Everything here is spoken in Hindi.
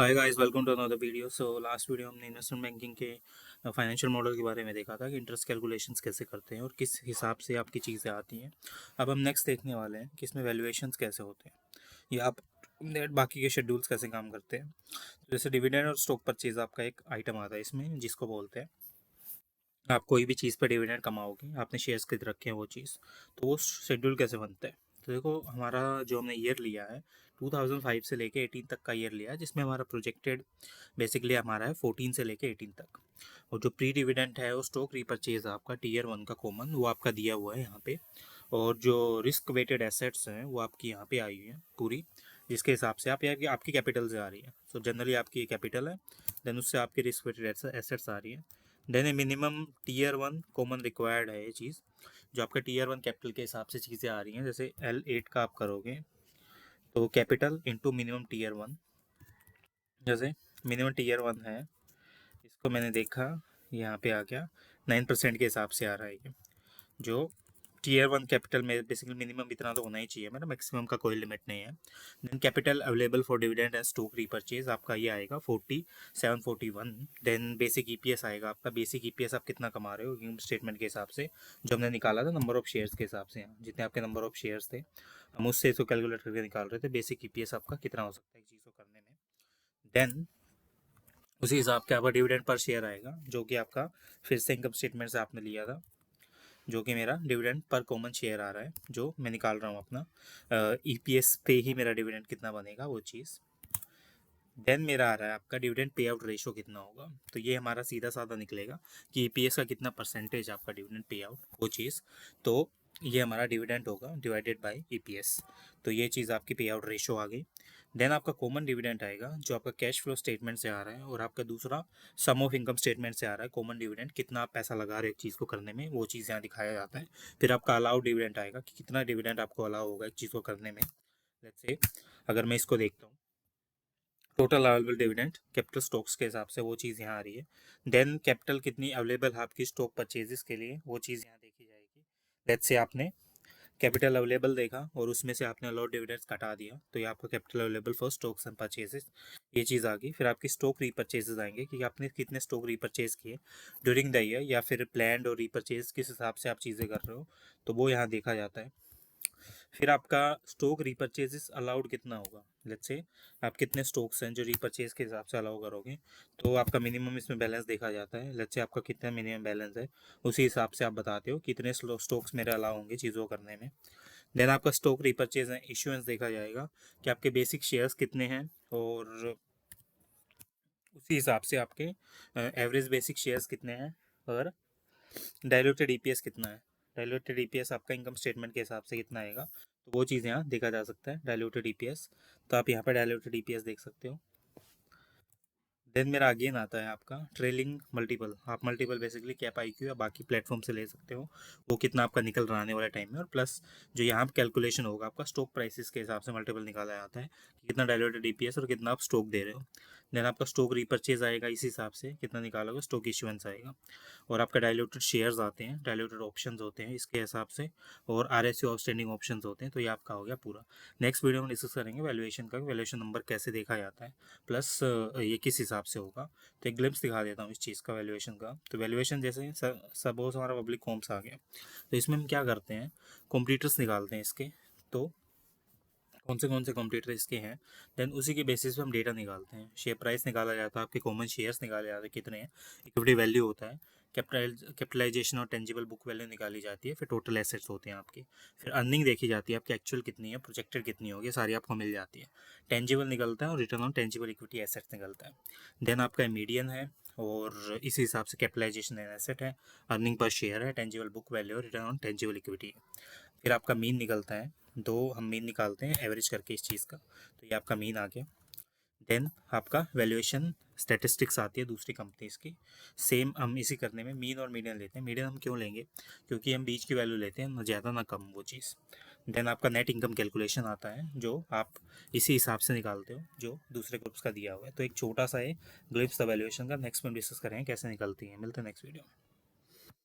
Hi guys, welcome to another video. So last video हमने इन्वेस्टमेंट बैंकिंग के फाइनेंशियल मॉडल के बारे में देखा था कि इंटरेस्ट कैलकुलेशंस कैसे करते हैं और किस हिसाब से आपकी चीज़ें आती हैं। अब हम नेक्स्ट देखने वाले हैं कि इसमें वैल्यूएशंस कैसे होते हैं या आप नेट बाकी के शेड्यूल्स कैसे काम करते हैं। तो जैसे डिविडेंड और स्टॉक परचेज आपका एक आइटम आता है इसमें, जिसको बोलते हैं आप कोई भी चीज़ पर डिविडेंड कमाओगे, आपने शेयर्स खरीद रखे हैं वो चीज़, तो वो शेड्यूल कैसे बनता है। तो देखो, हमारा जो हमने ईयर लिया है 2005 से लेके 18 तक का ईयर लिया है, जिसमें हमारा प्रोजेक्टेड बेसिकली हमारा है 14 से लेके 18 तक। और जो प्री डिविडेंड है वो स्टॉक रीपरचेज आपका टीयर 1 का कॉमन वो आपका दिया हुआ है यहाँ पे। और जो रिस्क वेटेड एसेट्स हैं वो आपकी यहाँ पे आई हुई हैं पूरी, जिसके हिसाब से आप यार आपकी कैपिटल से आ रही है। सो जनरली आपकी कैपिटल है, देन उससे आपकी रिस्क वेटेड एसेट्स आ रही है। Then a minimum tier 1 common required है ये चीज़, जो आपका टीयर 1 कैपिटल के हिसाब से चीज़ें आ रही हैं। जैसे L8 का आप करोगे तो कैपिटल इंटू मिनिमम टीयर 1, जैसे मिनिमम टीयर 1 है, इसको मैंने देखा यहाँ पे आ गया 9% के हिसाब से आ रहा है ये। जो टीयर 1 कैपिटल में बेसिकली मिनिमम इतना तो होना ही चाहिए, मेरा मैक्सिमम का कोई लिमिट नहीं है। Then capital available for dividend and stock repurchase आपका ये आएगा 4741। देन बेसिक ईपीएस आएगा आपका। बेसिक ईपीएस आप कितना कमा रहे हो इनकम स्टेटमेंट के हिसाब से, जो हमने निकाला था नंबर ऑफ शेयर्स के हिसाब से, जितने आपके नंबर ऑफ शेयर्स थे हम उससे इसको कैलकुलेट करके निकाल रहे थे बेसिक ईपीएस आपका कितना हो सकता है एक चीज़ को करने में। देन उसी हिसाब के आपका डिविडेंड पर शेयर आएगा, जो कि आपका फिर से इनकम स्टेटमेंट से आपने लिया था, जो कि मेरा डिविडेंड पर कॉमन शेयर आ रहा है, जो मैं निकाल रहा हूँ अपना ईपीएस पे ही मेरा डिविडेंड कितना बनेगा वो चीज़। देन मेरा आ रहा है आपका डिविडेंड पे आउट रेशो कितना होगा। तो ये हमारा सीधा साधा निकलेगा कि ईपीएस का कितना परसेंटेज आपका डिविडेंड पे आउट वो चीज़। तो ये हमारा डिविडेंड होगा डिवाइडेड बाय ईपीएस। तो ये चीज़ आपकी पे आउट रेशो आ गई। देन आपका कॉमन डिविडेंड आएगा, जो आपका कैश फ्लो स्टेटमेंट से आ रहा है, और आपका दूसरा सम ऑफ इनकम स्टेटमेंट से आ रहा है। कॉमन डिविडेंड कितना आप पैसा लगा रहे हो एक चीज़ को करने में, वो चीज़ यहाँ दिखाया जाता है। फिर आपका अलाउड डिविडेंड आएगा कि कितना डिविडेंड आपको अलाउ होगा एक चीज़ को करने में। लेट्स से अगर मैं इसको देखता हूँ, total available dividend capital stocks के हिसाब से वो चीज़ यहाँ आ रही है। देन कैपिटल कितनी अवेलेबल है आपकी स्टॉक परचेजेस के लिए, वो चीज़ यहाँ देखी जाएगी। लेट्स से आपने कैपिटल अवेलेबल देखा और उसमें से आपने अलॉट डिविडेंड्स कटा दिया, तो ये आपका capital available for stocks and purchases ये चीज़ आ गई। फिर आपकी स्टॉक रीपरचेजेस आएंगे कि आपने कितने स्टॉक रीपरचेज किए ड्यूरिंग द ईयर, या फिर प्लान्ड और रीपरचेज किस हिसाब से आप चीज़ें कर रहे हो, तो वो यहाँ देखा जाता है। फिर आपका स्टॉक रीपरचेजेस अलाउड कितना होगा, लेट्स से आप कितने स्टॉक्स हैं जो रीपरचेज के हिसाब से अलाउ करोगे, तो आपका मिनिमम इसमें बैलेंस देखा जाता है। लेट्स से आपका कितना मिनिमम बैलेंस है, उसी हिसाब से आप बताते हो कितने स्टॉक्स मेरे अलाउ होंगे चीज़ों को करने में। देन आपका स्टॉक रीपरचेज एंड इश्यूएंस देखा जाएगा कि आपके बेसिक शेयर्स कितने हैं, और उसी हिसाब से आपके एवरेज बेसिक शेयर्स कितने हैं, और डाइल्यूटेड ईपीएस कितना है। डाइल्यूटेड ईपीएस आपका इनकम स्टेटमेंट के हिसाब से कितना आएगा, तो वो चीज़ यहाँ देखा जा सकता है डाइल्यूटेड ईपीएस। तो आप यहाँ पर डाइल्यूटेड ईपीएस देख सकते हो। देन मेरा अगेन आता है आपका ट्रेलिंग मल्टीपल। आप मल्टीपल बेसिकली कैप आईक्यू या बाकी प्लेटफॉर्म से ले सकते हो, वो कितना आपका निकल रहा आने वाले टाइम में, और प्लस जो यहाँ पे कैलकुलेशन होगा आपका स्टॉक प्राइसेस के हिसाब से मल्टीपल निकाला जाता है कि कितना डाइल्यूटेड ईपीएस और कितना आप स्टॉक दे रहे हो। देन आपका स्टॉक रीपरचेज आएगा, इस हिसाब से कितना निकालोगे स्टॉक इशुएंस आएगा। और आपका डाइल्यूटेड शेयर्स आते हैं, डाइल्यूटेड ऑप्शंस होते हैं इसके हिसाब से, और आरएसयू आउटस्टैंडिंग ऑप्शंस होते हैं। तो ये आपका हो गया पूरा। नेक्स्ट वीडियो में डिस्कस करेंगे वैल्यूएशन का, वैल्यूएशन नंबर कैसे देखा जाता है, प्लस ये किस हिसाब से होगा। तो एक ग्लिम्स दिखा देता हूँ इस चीज़ का वैल्यूएशन का। तो वैल्यूएशन जैसे सपोज हमारा पब्लिक होम्स आ गया, तो इसमें हम क्या करते हैं, कॉम्पिटिटर्स निकालते हैं इसके। तो कौन से कॉम्पिटिटर इसके हैं, देन उसी के बेसिस पे हम डेटा निकालते हैं। शेयर प्राइस निकाला जाता है, आपके कॉमन शेयर्स निकाले जाते हैं कितने हैं, इक्विटी वैल्यू होता है, कैपिटलाइजेशन और टेंजिबल बुक वैल्यू निकाली जाती है, फिर टोटल एसेट्स होते हैं आपके, फिर अर्निंग देखी जाती है आपकी एक्चुअल कितनी है, प्रोजेक्टेड कितनी होगी, सारी आपको मिल जाती है। टेंजिबल निकलता है और return on tangible equity assets निकलता है। देन आपका मीडियन है, और इस हिसाब से कैपिटलाइजेशन एंड एसेट है, अर्निंग पर शेयर है, टेंजिबल बुक वैल्यू और रिटर्न ऑन टेंजिबल इक्विटी है। फिर आपका मीन निकलता है, दो हम मीन निकालते हैं एवरेज करके इस चीज़ का, तो ये आपका मीन आ गया। देन आपका वैल्यूएशन स्टैटिस्टिक्स आती है दूसरी कंपनीज की, सेम हम इसी करने में मीन और मीडियन लेते हैं। मीडियन हम क्यों लेंगे, क्योंकि हम बीच की वैल्यू लेते हैं, ना ज़्यादा ना कम वो चीज़। देन आपका नेट इनकम कैलकुलेशन आता है, जो आप इसी हिसाब से निकालते हो जो दूसरे ग्रुप्स का दिया हुआ है। तो एक छोटा सा है ग्लिप्स द वैल्यूएशन का। नेक्स्ट में डिस्कस करेंगे कैसे निकलती है। मिलते हैं नेक्स्ट वीडियो में।